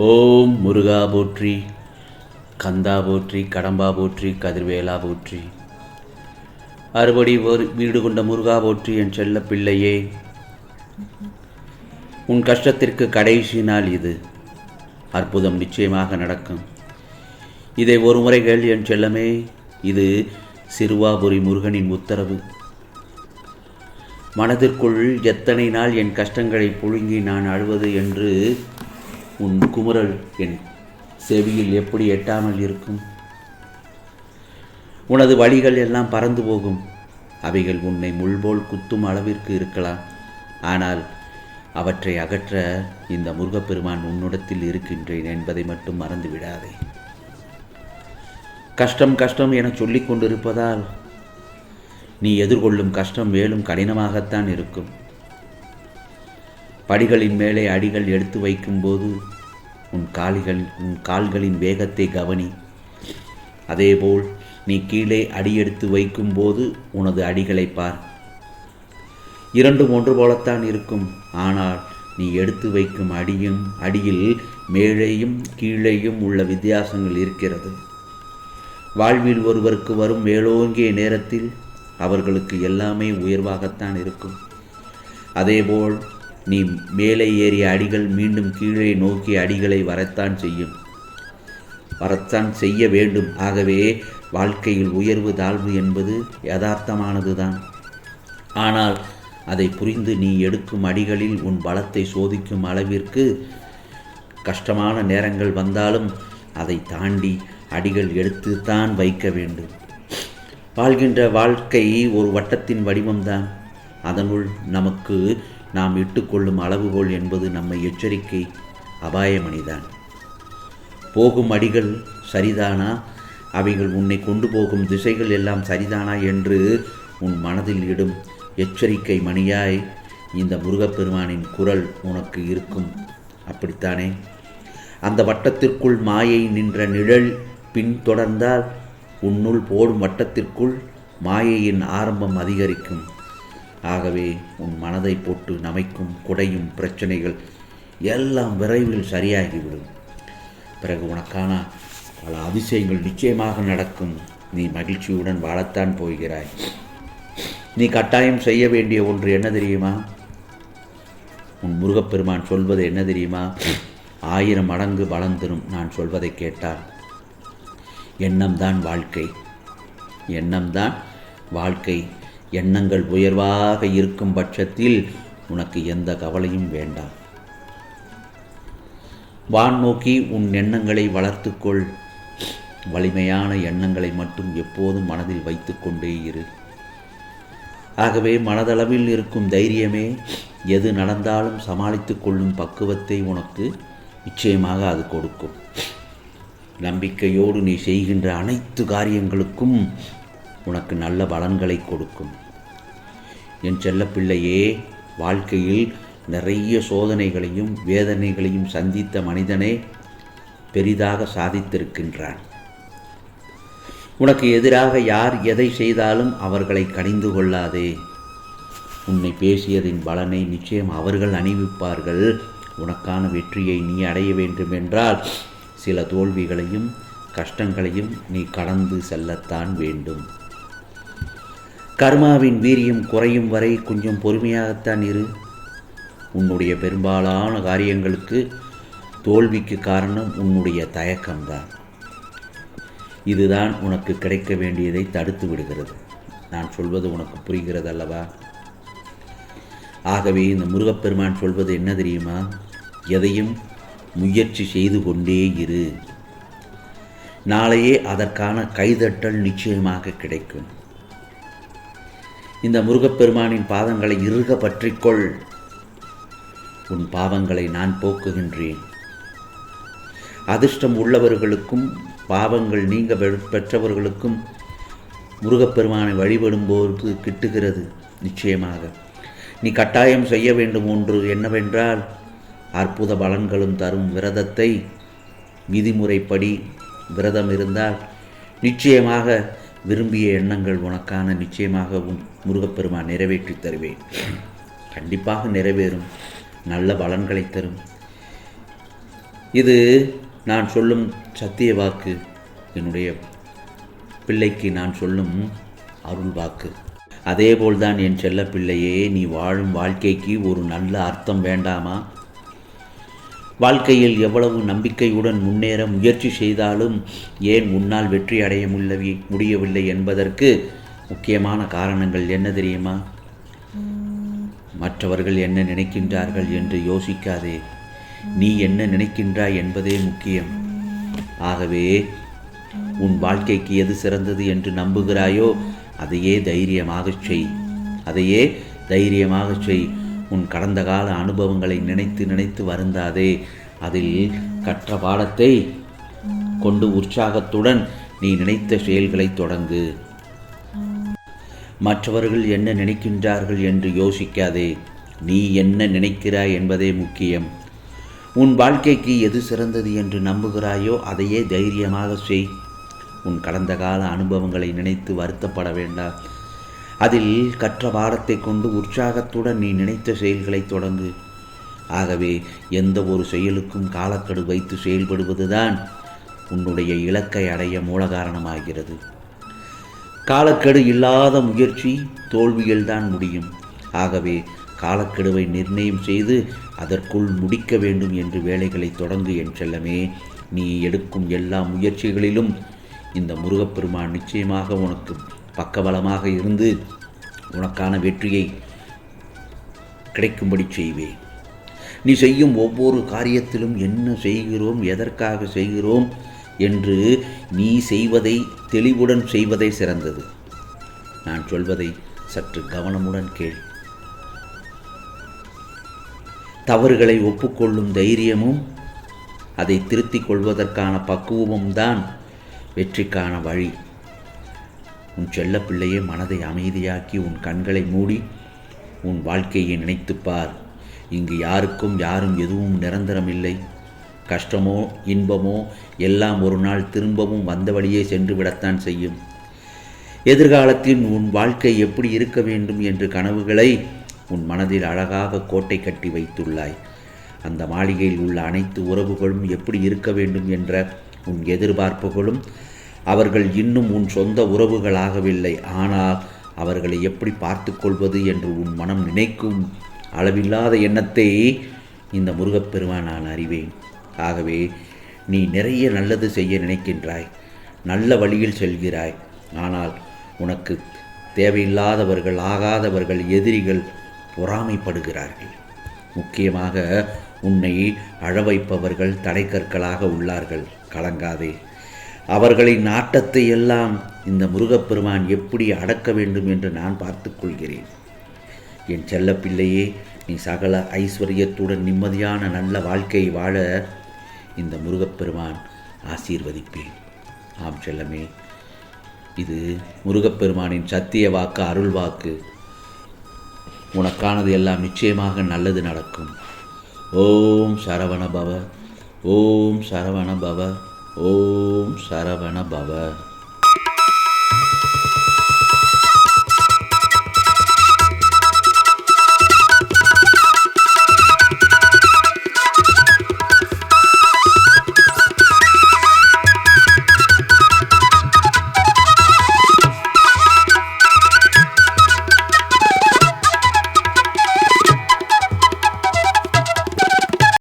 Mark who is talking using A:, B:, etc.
A: ஓம் முருகா போற்றி, கந்தா போற்றி, கடம்பா போற்றி, கதிர்வேலா போற்றி. அறுபடி வீடு கொண்ட முருகா போற்றி. என் செல்ல பிள்ளையே, உன் கஷ்டத்திற்கு கடைசி நாள் இது. அற்புதம் நிச்சயமாக நடக்கும். இதை ஒரு முறை கேள் என் செல்லமே. இது சிறுவாபுரி முருகனின் உத்தரவு. மனதிற்குள் எத்தனை நாள் என் கஷ்டங்களை புழுங்கி நான் அழுவது என்று உன் குமுறல் என் செவியில் எப்படி எட்டாமல் இருக்கும்? உனது வழிகள் எல்லாம் பறந்து போகும். அவைகள் உன்னை முள்போல் குத்தும் அளவிற்கு இருக்கலாம். ஆனால் அவற்றை அகற்ற இந்த முருகப்பெருமான் உன்னிடத்தில் இருக்கின்றேன் என்பதை மட்டும் மறந்து விடாதே. கஷ்டம் கஷ்டம் என சொல்லிக் கொண்டிருப்பதால் நீ எதிர்கொள்ளும் கஷ்டம் மேலும் கடினமாகத்தான் இருக்கும். படிகளின் மேலே அடிகள் எடுத்து வைக்கும்போது உன் கால்களின் வேகத்தை கவனி. அதேபோல் நீ கீழே அடி எடுத்து வைக்கும்போது உனது அடிகளை பார். இரண்டும் ஒன்று போலத்தான் இருக்கும். ஆனால் நீ எடுத்து வைக்கும் அடியில் மேலேயும் கீழேயும் உள்ள வித்தியாசங்கள் இருக்கிறது. வாழ்வில் ஒருவருக்கு வரும் மேலோங்கிய நேரத்தில் அவர்களுக்கு எல்லாமே உயர்வாகத்தான் இருக்கும். அதேபோல் நீ மேலே ஏறிய அடிகள் மீண்டும் கீழே நோக்கி அடிகளை வரத்தான் செய்ய வேண்டும். ஆகவே வாழ்க்கையில் உயர்வு தாழ்வு என்பது யதார்த்தமானதுதான். ஆனால் அதை புரிந்து நீ எடுக்கும் அடிகளில் உன் பலத்தை சோதிக்கும் அளவிற்கு கஷ்டமான நேரங்கள் வந்தாலும் அதை தாண்டி அடிகள் எடுத்துத்தான் வைக்க வேண்டும். வாழ்கின்ற வாழ்க்கை ஒரு வட்டத்தின் வடிவம்தான். அதனுள் நாம் இட்டுக்கொள்ளும் அளவுகோல் என்பது நம்மை எச்சரிக்கை அபாயமணிதான். போகும் அடிகள் சரிதானா, அவைகள் உன்னை கொண்டு போகும் திசைகள் எல்லாம் சரிதானா என்று உன் மனதில் இடும் எச்சரிக்கை மணியாய் இந்த முருகப்பெருமானின் குரல் உனக்கு இருக்கும். அப்படித்தானே? அந்த வட்டத்திற்குள் மாயை நின்ற நிழல் பின்தொடர்ந்தால் உன்னுள் போடும் வட்டத்திற்குள் மாயையின் ஆரம்பம் அதிகரிக்கும். ஆகவே உன் மனதை போட்டு நமைக்கும் குடையும் பிரச்சனைகள் எல்லாம் விரைவில் சரியாகிவிடும். பிறகு உனக்கான பல அதிசயங்கள் நிச்சயமாக நடக்கும். நீ மகிழ்ச்சியுடன் வாழத்தான் போகிறாய். நீ கட்டாயம் செய்ய வேண்டிய ஒன்று என்ன தெரியுமா? உன் முருகப்பெருமான் சொல்வது என்ன தெரியுமா? 1000 மடங்கு பலம் தரும் நான் சொல்வதை கேட்டால். எண்ணம்தான் வாழ்க்கை. எண்ணம்தான் வாழ்க்கை. எண்ணங்கள் உயர்வாக இருக்கும் பட்சத்தில் உனக்கு எந்த கவலையும் வேண்டாம். வான் நோக்கி உன் எண்ணங்களை வளர்த்துக்கொள். வலிமையான எண்ணங்களை மட்டும் எப்போதும் மனதில் வைத்து கொண்டே இரு. ஆகவே மனதளவில் இருக்கும் தைரியமே எது நடந்தாலும் சமாளித்து கொள்ளும் பக்குவத்தை உனக்கு நிச்சயமாக அது கொடுக்கும். நம்பிக்கையோடு நீ செய்கின்ற அனைத்து காரியங்களுக்கும் உனக்கு நல்ல பலன்களை கொடுக்கும். என் செல்லப்பிள்ளையே, வாழ்க்கையில் நிறைய சோதனைகளையும் வேதனைகளையும் சந்தித்த மனிதனே பெரிதாக சாதித்திருக்கின்றான். உனக்கு எதிராக யார் எதை செய்தாலும் அவர்களை கடிந்து கொள்ளாதே. உன்னை பேசியதின் பலனை நிச்சயம் அவர்கள் அணிவிப்பார்கள். உனக்கான வெற்றியை நீ அடைய வேண்டுமென்றால் சில தோல்விகளையும் கஷ்டங்களையும் நீ கடந்து செல்லத்தான் வேண்டும். கர்மாவின் வீரியம் குறையும் வரை கொஞ்சம் பொறுமையாகத்தான் இரு. உன்னுடைய பெரும்பாலான காரியங்களுக்கு தோல்விக்கு காரணம் உன்னுடைய தயக்கம்தான். இதுதான் உனக்கு கிடைக்க வேண்டியதை தடுத்து விடுகிறது. நான் சொல்வது உனக்கு புரிகிறது அல்லவா? ஆகவே இந்த முருகப்பெருமான் சொல்வது என்ன தெரியுமா? எதையும் முயற்சி செய்து கொண்டே இரு. நாளையே அதற்கான கைதட்டல் நிச்சயமாக கிடைக்கும். இந்த முருகப்பெருமானின் பாதங்களை இறுக பற்றிக்கொள். உன் பாவங்களை நான் போக்குகின்றேன். அதிர்ஷ்டம் உள்ளவர்களுக்கும் பாவங்கள் நீங்க பெற்றவர்களுக்கும் முருகப்பெருமானை வழிபடும்போது கிட்டுகிறது. நிச்சயமாக நீ கட்டாயம் செய்ய வேண்டும் ஒன்று என்னவென்றால், அற்புத பலன்களும் தரும் விரதத்தை விதிமுறைப்படி விரதம் இருந்தால் நிச்சயமாக விரும்பிய எண்ணங்கள் உனக்கான நிச்சயமாக முருகப்பெருமான் நிறைவேற்றி தருவேன். கண்டிப்பாக நிறைவேறும். நல்ல பலன்களை தரும். இது நான் சொல்லும் சத்திய வாக்கு, என்னுடைய பிள்ளைக்கு நான் சொல்லும் அருள் வாக்கு. அதேபோல்தான் என் செல்ல பிள்ளையே, நீ வாழும் வாழ்க்கைக்கு ஒரு நல்ல அர்த்தம் வேண்டாமா? வாழ்க்கையில் எவ்வளவு நம்பிக்கையுடன் முன்னேற முயற்சி செய்தாலும் ஏன் உன்னால் வெற்றி அடைய முடியவில்லை என்பதற்கு முக்கியமான காரணங்கள் என்ன தெரியுமா? மற்றவர்கள் என்ன நினைக்கின்றார்கள் என்று யோசிக்காதே, நீ என்ன நினைக்கின்றாய் என்பதே முக்கியம். ஆகவே உன் வாழ்க்கைக்கு எது சிறந்தது என்று நம்புகிறாயோ அதையே தைரியமாக செய். உன் கடந்த கால அனுபவங்களை நினைத்து வருந்தாதே. அதில் கற்ற பாடத்தை கொண்டு உற்சாகத்துடன் நீ நினைத்த செயல்களை தொடங்கு. மற்றவர்கள் என்ன நினைக்கின்றார்கள் என்று யோசிக்காதே, நீ என்ன நினைக்கிறாய் என்பதே முக்கியம். உன் வாழ்க்கைக்கு எது சிறந்தது என்று நம்புகிறாயோ அதையே தைரியமாக செய். உன் கடந்த கால அனுபவங்களை நினைத்து வருத்தப்பட வேண்டாம். அதில் கற்ற பாடத்தை கொண்டு உற்சாகத்துடன் நீ நினைத்த செயல்களை தொடங்கு. ஆகவே எந்த ஒரு செயலுக்கும் காலக்கெடு வைத்து செயல்படுவதுதான் உன்னுடைய இலக்கை அடைய மூல காரணமாகிறது. காலக்கெடு இல்லாத முயற்சி தோல்வியில்தான் முடியும். ஆகவே காலக்கெடுவை நிர்ணயம் செய்து அதற்குள் முடிக்க வேண்டும் என்று வேலைகளை தொடங்கு என் செல்லமே. நீ எடுக்கும் எல்லா முயற்சிகளிலும் இந்த முருகப்பெருமான் நிச்சயமாக உனக்கு பக்கபலமாக இருந்து உனக்கான வெற்றியை கிடைக்கும்படி செய்வேன். நீ செய்யும் ஒவ்வொரு காரியத்திலும் என்ன செய்கிறோம், எதற்காக செய்கிறோம் என்று நீ செய்வதை தெளிவுடன் செய்வதே சிறந்தது. நான் சொல்வதை சற்று கவனமுடன் கேள். தவறுகளை ஒப்புக்கொள்ளும் தைரியமும் அதை திருத்திக் கொள்வதற்கான பக்குவமும் தான் வெற்றிக்கான வழி. உன் செல்ல பிள்ளையே, மனதை அமைதியாக்கி உன் கண்களை மூடி உன் வாழ்க்கையை நினைத்துப்பார். இங்கு யாரும் எதுவும் நிரந்தரமில்லை. கஷ்டமோ இன்பமோ எல்லாம் ஒரு நாள் திரும்பவும் வந்த வழியே சென்று விடத்தான் செய்யும். எதிர்காலத்தில் உன் வாழ்க்கை எப்படி இருக்க வேண்டும் என்று கனவுகளை உன் மனதில் அழகாக கோட்டை கட்டி வைத்துள்ளாய். அந்த மாளிகையில் உள்ள அனைத்து உறவுகளும் எப்படி இருக்க வேண்டும் என்ற உன் எதிர்பார்ப்புகளும் அவர்கள் இன்னும் உன் சொந்த உறவுகளாகவில்லை. ஆனால் அவர்களை எப்படி பார்த்து கொள்வது என்று உன் மனம் நினைக்கும் அளவில்லாத எண்ணத்தை இந்த முருகப்பெருமான் நான் அறிவேன். ஆகவே நீ நிறைய நல்லது செய்ய நினைக்கின்றாய், நல்ல வழியில் செல்கிறாய். ஆனால் உனக்கு தேவையில்லாதவர்கள், ஆகாதவர்கள், எதிரிகள் பொறாமைப்படுகிறார்கள். முக்கியமாக உன்னை அழ வைப்பவர்கள் தடைக்கற்களாக உள்ளார்கள். கலங்காதே. அவர்களின் ஆட்டத்தை எல்லாம் இந்த முருகப்பெருமான் எப்படி அடக்க வேண்டும் என்று நான் பார்த்து கொள்கிறேன். என் செல்ல பிள்ளையே, நீ சகல ஐஸ்வர்யத்துடன் நிம்மதியான நல்ல வாழ்க்கையை வாழ இந்த முருகப்பெருமான் ஆசீர்வதிப்பேன். ஆம் செல்லமே, இது முருகப்பெருமானின் சத்திய வாக்கு, அருள் வாக்கு. உனக்கானது எல்லாம் நிச்சயமாக நல்லது நடக்கும். ஓம் சரவண பவ, ஓம் சரவண பவ, ஓம் சரவண பவ.